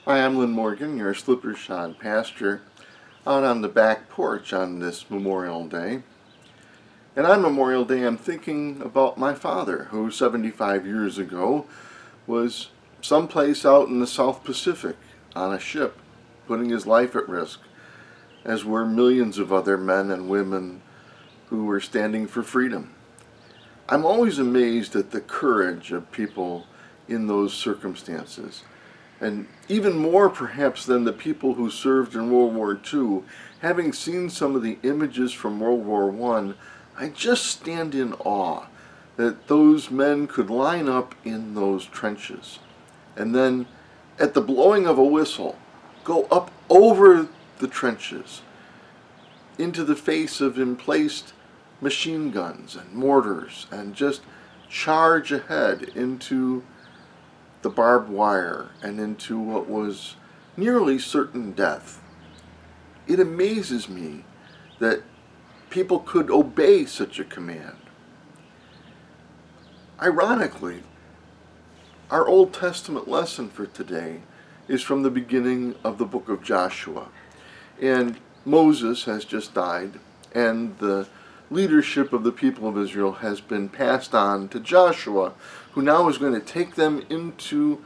Hi, I'm Lynn Morgan, your slipper-shod pastor, out on the back porch on this Memorial Day. And on Memorial Day, I'm thinking about my father, who 75 years ago was someplace out in the South Pacific on a ship, putting his life at risk, as were millions of other men and women who were standing for freedom. I'm always amazed at the courage of people in those circumstances. And even more perhaps than the people who served in World War II, having seen some of the images from World War I just stand in awe that those men could line up in those trenches and then, at the blowing of a whistle, go up over the trenches into the face of emplaced machine guns and mortars and just charge ahead into the barbed wire and into what was nearly certain death. It amazes me that people could obey such a command. Ironically, our Old Testament lesson for today is from the beginning of the book of Joshua. And Moses has just died, and the leadership of the people of Israel has been passed on to Joshua, who now is going to take them into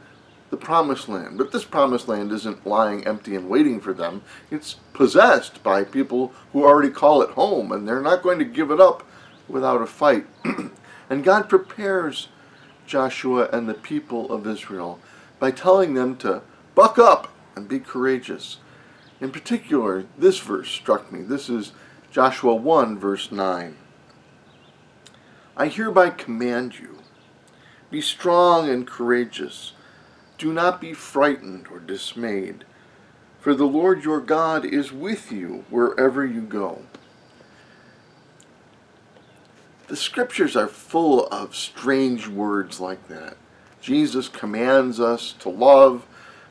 the promised land. But this promised land isn't lying empty and waiting for them. It's possessed by people who already call it home, and they're not going to give it up without a fight. And God prepares Joshua and the people of Israel by telling them to buck up and be courageous. In particular, this verse struck me. This is Joshua 1, verse 9. I hereby command you, be strong and courageous. Do not be frightened or dismayed, for the Lord your God is with you wherever you go. The scriptures are full of strange words like that. Jesus commands us to love.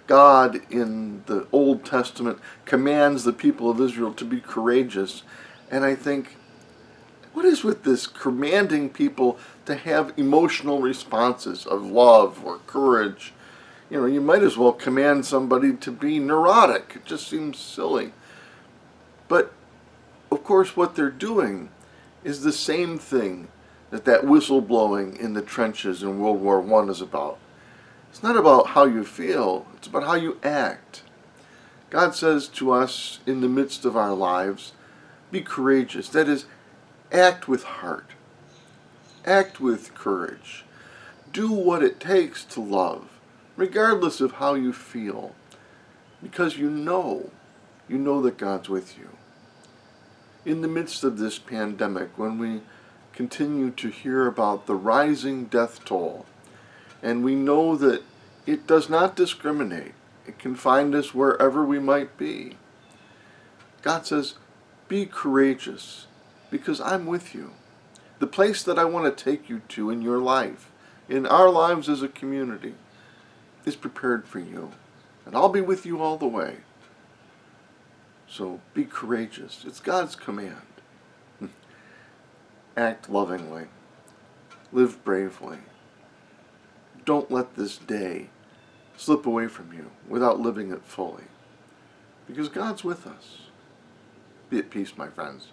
God in the Old Testament commands the people of Israel to be courageous. And I think, what is with this commanding people to have emotional responses of love or courage? You know, you might as well command somebody to be neurotic. It just seems silly. But, of course, what they're doing is the same thing that whistle blowing in the trenches in World War I is about. It's not about how you feel, it's about how you act. God says to us in the midst of our lives, be courageous. That is, act with heart. Act with courage. Do what it takes to love, regardless of how you feel, because you know that God's with you. In the midst of this pandemic, when we continue to hear about the rising death toll, and we know that it does not discriminate, it can find us wherever we might be, God says, be courageous, because I'm with you. The place that I want to take you to in your life, in our lives as a community, is prepared for you. And I'll be with you all the way. So be courageous. It's God's command. Act lovingly. Live bravely. Don't let this day slip away from you without living it fully. Because God's with us. Be at peace, my friends.